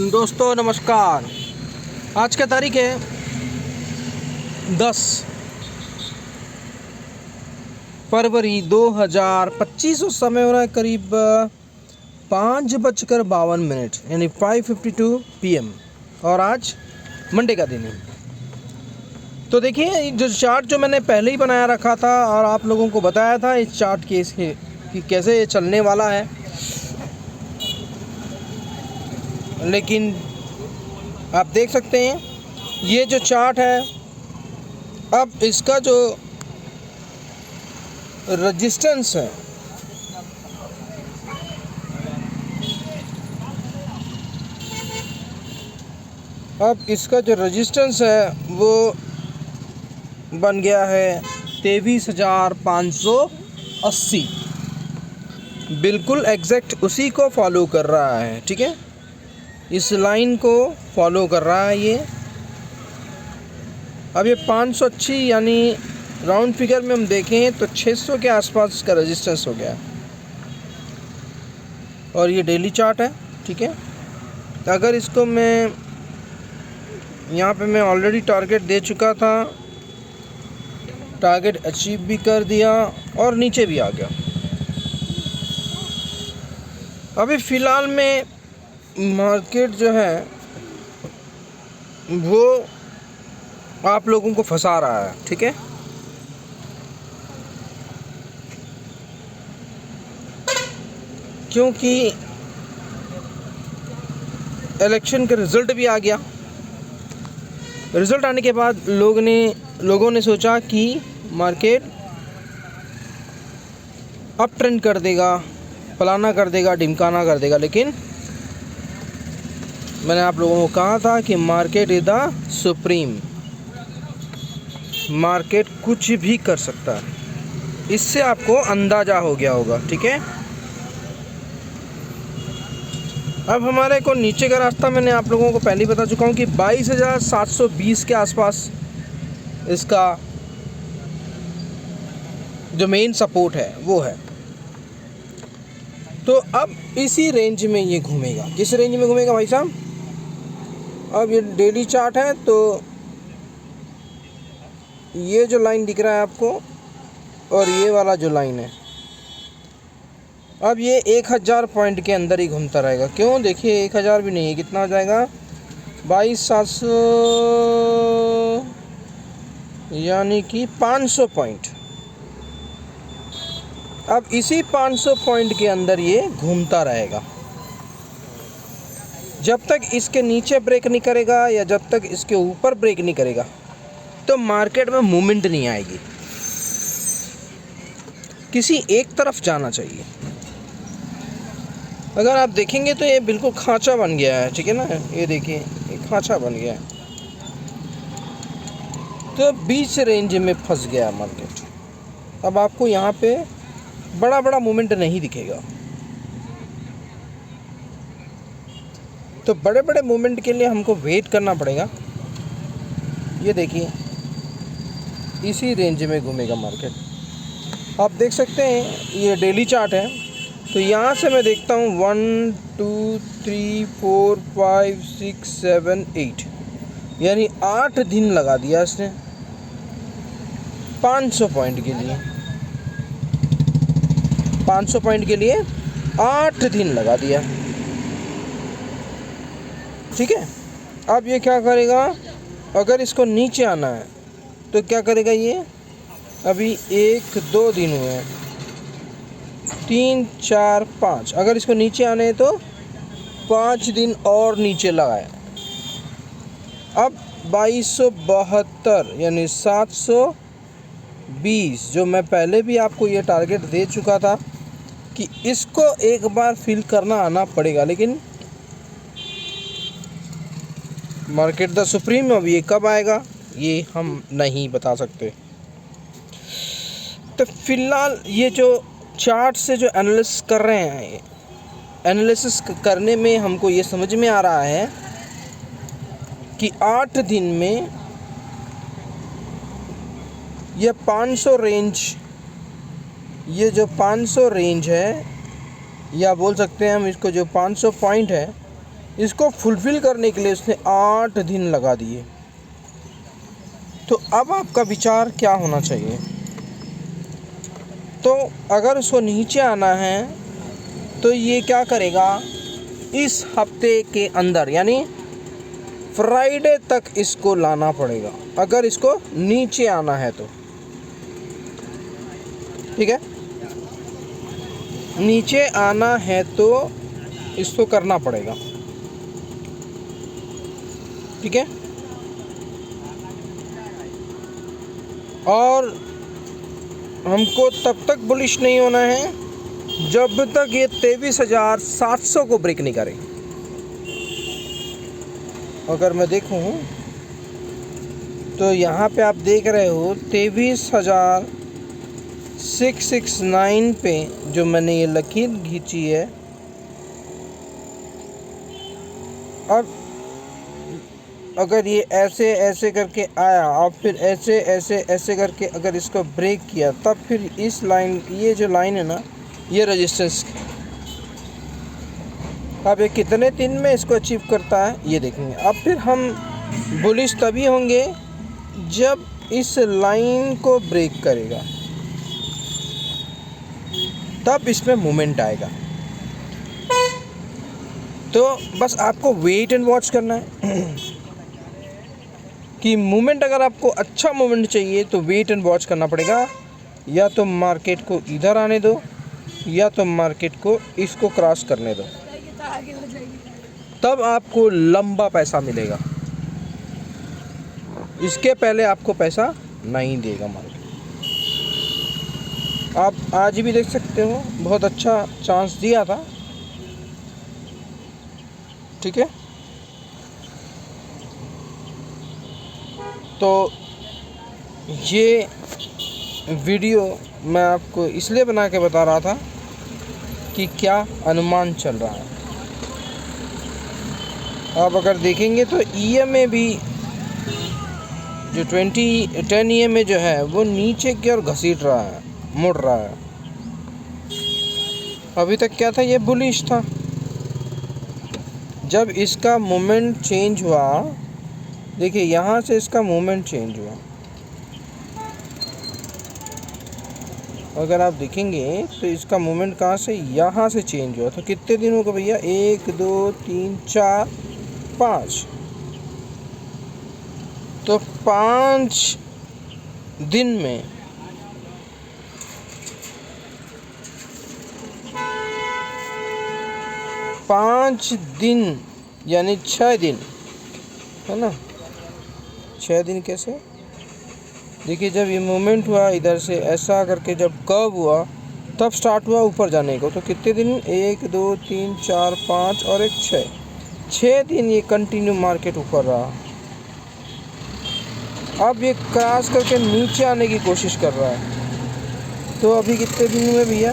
दोस्तों नमस्कार। आज का तारीख है 10 फरवरी 2025 और समय हो रहा है करीब 5:52 यानी 5:52 PM और आज मंडे का दिन है। तो देखिए जो चार्ट जो मैंने पहले ही बनाया रखा था और आप लोगों को बताया था इस चार्ट के कि कैसे ये चलने वाला है, लेकिन आप देख सकते हैं ये जो चार्ट है अब इसका जो रेजिस्टेंस है वो बन गया है 23,580। बिल्कुल एग्जैक्ट उसी को फॉलो कर रहा है। ठीक है, इस लाइन को फॉलो कर रहा है ये। अब ये 580 यानी राउंड फिगर में हम देखें तो 600 के आसपास का रेजिस्टेंस हो गया और ये डेली चार्ट है। ठीक है, तो अगर इसको मैं यहाँ पे मैं ऑलरेडी टारगेट दे चुका था, टारगेट अचीव भी कर दिया और नीचे भी आ गया। अभी फ़िलहाल में मार्केट जो है वो आप लोगों को फंसा रहा है। ठीक है, क्योंकि इलेक्शन का रिज़ल्ट भी आ गया। रिज़ल्ट आने के बाद लोगों ने सोचा कि मार्केट अप ट्रेंड कर देगा, फलाना कर देगा, ढिमकाना कर देगा, लेकिन मैंने आप लोगों को कहा था कि market is the supreme. Market कुछ भी कर सकता है, इससे आपको अंदाज़ा हो गया होगा। ठीक है, अब हमारे को नीचे का रास्ता मैंने आप लोगों को पहले ही बता चुका हूँ कि 22,720 के आसपास इसका जो मेन सपोर्ट है वो है। तो अब इसी रेंज में ये घूमेगा। किस रेंज में घूमेगा भाई साहब? अब ये डेली चार्ट है तो ये जो लाइन दिख रहा है आपको और ये वाला जो लाइन है, अब ये 1000 पॉइंट के अंदर ही घूमता रहेगा। क्यों? देखिए 1000 भी नहीं है, कितना हो जाएगा 22,700 यानी कि 500 पॉइंट। अब इसी 500 पॉइंट के अंदर ये घूमता रहेगा जब तक इसके नीचे ब्रेक नहीं करेगा या जब तक इसके ऊपर ब्रेक नहीं करेगा तो मार्केट में मूवमेंट नहीं आएगी। किसी एक तरफ जाना चाहिए। अगर आप देखेंगे तो ये बिल्कुल खांचा बन गया है। ठीक है ना, ये देखिए ये खांचा बन गया है, तो बीच रेंज में फंस गया मार्केट। अब आपको यहाँ पे बड़ा बड़ा मूवमेंट नहीं दिखेगा। तो बड़े बड़े मूवमेंट के लिए हमको वेट करना पड़ेगा। ये देखिए इसी रेंज में घूमेगा मार्केट। आप देख सकते हैं ये डेली चार्ट है, तो यहाँ से मैं देखता हूँ 1 2 3 4 5 6 7 8 यानी 8 दिन लगा दिया इसने 500 पॉइंट के लिए। 500 पॉइंट के लिए 8 दिन लगा दिया। ठीक है, अब ये क्या करेगा? अगर इसको नीचे आना है तो क्या करेगा ये? अभी 1 2 दिन हुए हैं, 3 4 5, अगर इसको नीचे आने हैं तो 5 दिन और नीचे लगाए। अब 2272 यानी 720 जो मैं पहले भी आपको ये टारगेट दे चुका था कि इसको एक बार फिल करना आना पड़ेगा, लेकिन मार्केट द सुप्रीम अब ये कब आएगा ये हम नहीं बता सकते। तो फिलहाल ये जो चार्ट से जो एनालिसिस कर रहे हैं, एनालिसिस करने में हमको ये समझ में आ रहा है कि 8 दिन में ये 500 रेंज, ये जो 500 रेंज है या बोल सकते हैं हम इसको जो 500 पॉइंट है इसको फुलफ़िल करने के लिए उसने 8 दिन लगा दिए। तो अब आपका विचार क्या होना चाहिए? तो अगर उसको नीचे आना है तो ये क्या करेगा, इस हफ्ते के अंदर यानी फ्राइडे तक इसको लाना पड़ेगा, अगर इसको नीचे आना है तो। ठीक है, नीचे आना है तो इसको करना पड़ेगा। ठीक है, और हमको तब तक बुलिश नहीं होना है जब तक ये 23,700 को ब्रेक नहीं करे। अगर मैं देखूं तो यहाँ पे आप देख रहे हो 23,669 पे जो मैंने ये लकीर खींची है। अब अगर ये ऐसे ऐसे करके आया और फिर ऐसे ऐसे ऐसे करके अगर इसको ब्रेक किया, तब फिर इस लाइन, ये जो लाइन है ना, ये रेजिस्टेंस। अब ये कितने दिन में इसको अचीव करता है ये देखेंगे। अब फिर हम बुलिश तभी होंगे जब इस लाइन को ब्रेक करेगा, तब इसमें मूवमेंट आएगा। तो बस आपको वेट एंड वॉच करना है कि मूवमेंट, अगर आपको अच्छा मूवमेंट चाहिए तो वेट एंड वॉच करना पड़ेगा। या तो मार्केट को इधर आने दो या तो मार्केट को इसको क्रॉस करने दो, तब आपको लंबा पैसा मिलेगा। इसके पहले आपको पैसा नहीं देगा मार्केट। आप आज भी देख सकते हो, बहुत अच्छा चांस दिया था। ठीक है, तो ये वीडियो मैं आपको इसलिए बना के बता रहा था कि क्या अनुमान चल रहा है। आप अगर देखेंगे तो EMA भी जो 10 EMA जो है वो नीचे की ओर घसीट रहा है, मुड़ रहा है। अभी तक क्या था, ये बुलिश था। जब इसका मोमेंट चेंज हुआ, देखिए यहाँ से इसका मोमेंट चेंज हुआ। अगर आप देखेंगे तो इसका मोमेंट कहाँ से, यहाँ से चेंज हुआ। तो कितने दिन हो गए भैया, 1 2 3 4 5। तो 5 दिन में 5 दिन यानी 6 दिन है ना। 6 दिन कैसे, देखिए जब ये मूवमेंट हुआ इधर से ऐसा करके, जब कर्व हुआ तब स्टार्ट हुआ ऊपर जाने को। तो कितने दिन, 1 2 3 4 5 और 1 6 दिन ये कंटिन्यू मार्केट ऊपर रहा। अब ये क्रॉस करके नीचे आने की कोशिश कर रहा है। तो अभी कितने दिन में भैया,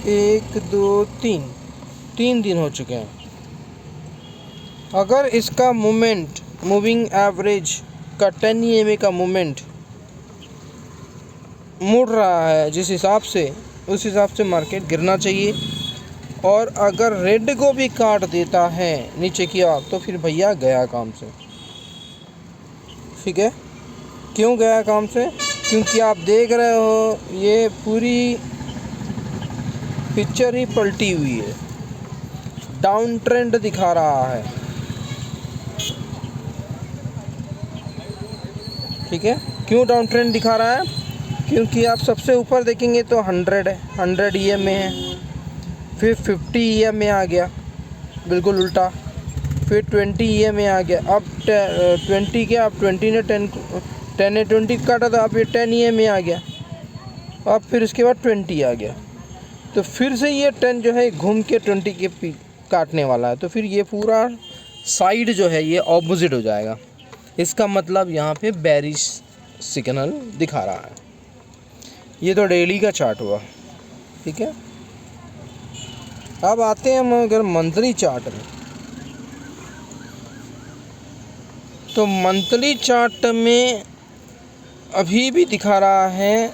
1 2 3 दिन हो चुके हैं। अगर इसका मूवमेंट, मूविंग एवरेज का 10 EMA का मूवमेंट मुड़ रहा है जिस हिसाब से, उस हिसाब से मार्केट गिरना चाहिए। और अगर रेड को भी काट देता है नीचे की ओर तो फिर भैया गया काम से। ठीक है, क्यों गया काम से, क्योंकि आप देख रहे हो ये पूरी पिक्चर ही पलटी हुई है, डाउन ट्रेंड दिखा रहा है। ठीक है, क्यों डाउन ट्रेंड दिखा रहा है, क्योंकि आप सबसे ऊपर देखेंगे तो 100 है, 100 EMA है, फिर 50 EMA आ गया बिल्कुल उल्टा, फिर 20 EMA आ गया। अब 20 के, अब 20 ने 10 ने 20 काटा था, अब ये 10 EMA आ गया। अब फिर उसके बाद 20 आ गया, तो फिर से ये 10 जो है घूम के 20 के काटने वाला है। तो फिर ये पूरा साइड जो है ये ऑपोजिट हो जाएगा। इसका मतलब यहाँ पे बेरिश सिग्नल दिखा रहा है। ये तो डेली का चार्ट हुआ। ठीक है, अब आते हैं हम अगर मंथली चार्ट में, तो मंथली चार्ट में अभी भी दिखा रहा है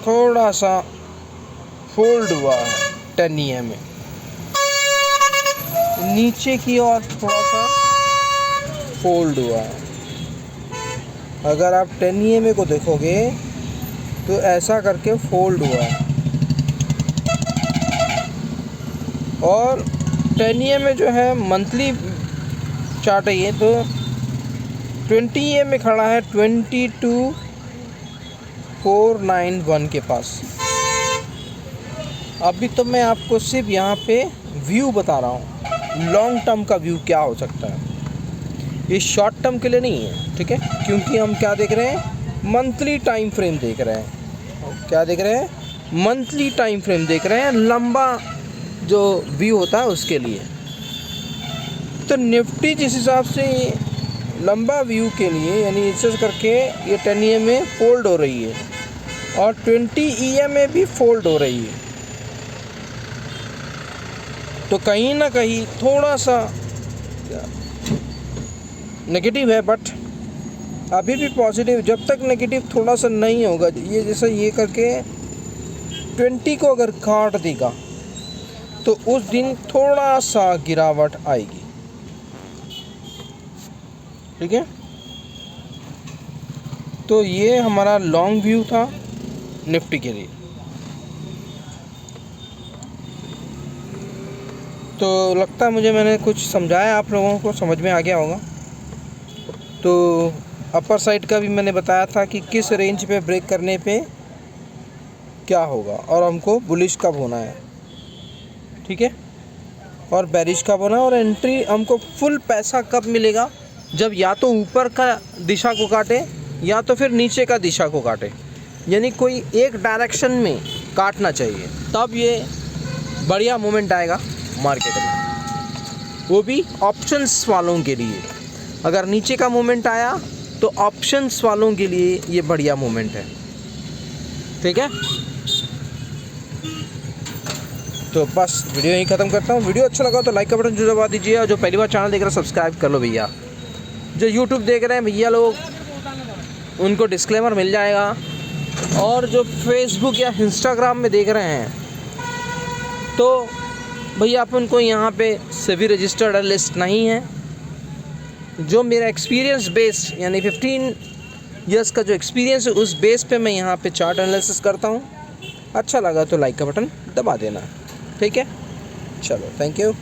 थोड़ा सा फोल्ड हुआ है 10 EMA। नीचे की ओर थोड़ा सा फोल्ड हुआ है। अगर आप 10 EMA को देखोगे तो ऐसा करके फोल्ड हुआ है। और 10 EMA जो है मंथली चार्ट है ये, तो 20 EMA खड़ा है 22,491 के पास। अभी तो मैं आपको सिर्फ यहाँ पे व्यू बता रहा हूँ, लॉन्ग टर्म का व्यू क्या हो सकता है, ये शॉर्ट टर्म के लिए नहीं है, ठीक है। क्योंकि हम क्या देख रहे हैं, मंथली टाइम फ्रेम देख रहे हैं। क्या देख रहे हैं, मंथली टाइम फ्रेम देख रहे हैं, लंबा जो व्यू होता है उसके लिए। तो निफ्टी जिस हिसाब से लंबा व्यू के लिए, यानी इसे करके ये 10 EMA फोल्ड हो रही है और 20 EMA भी फोल्ड हो रही है, तो कहीं ना कहीं थोड़ा सा नेगेटिव है, बट अभी भी पॉजिटिव। जब तक नेगेटिव थोड़ा सा नहीं होगा, ये जैसा ये करके 20 को अगर काट देगा तो उस दिन थोड़ा सा गिरावट आएगी, ठीक है। तो ये हमारा लॉन्ग व्यू था निफ्टी के लिए। तो लगता है मुझे मैंने कुछ समझाया, आप लोगों को समझ में आ गया होगा। तो अपर साइड का भी मैंने बताया था कि किस रेंज पे ब्रेक करने पे क्या होगा और हमको बुलिश कब होना है, ठीक है, और बेरिश कब होना है, और एंट्री हमको फुल पैसा कब मिलेगा, जब या तो ऊपर का दिशा को काटे या तो फिर नीचे का दिशा को काटे, यानी कोई एक डायरेक्शन में काटना चाहिए, तब ये बढ़िया मोमेंट आएगा मार्केट में, वो भी ऑप्शंस वालों के लिए। अगर नीचे का मोमेंट आया तो ऑप्शंस वालों के लिए ये बढ़िया मोमेंट है, ठीक है। तो बस वीडियो यहीं ख़त्म करता हूँ। वीडियो अच्छा लगा तो लाइक का बटन जो दबा दीजिए, और जो पहली बार चैनल देख रहे हैं सब्सक्राइब कर लो भैया। जो यूट्यूब देख रहे हैं भैया लोग, उनको डिस्क्लेमर मिल जाएगा, और जो फेसबुक या इंस्टाग्राम में देख रहे हैं तो भैया अपन को यहाँ पे सेबी रजिस्टर्ड लिस्ट नहीं है। जो मेरा एक्सपीरियंस बेस, यानी 15 इयर्स का जो एक्सपीरियंस है, उस बेस पे मैं यहाँ पे चार्ट एनालिसिस करता हूँ। अच्छा लगा तो लाइक का बटन दबा देना, ठीक है। चलो, थैंक यू।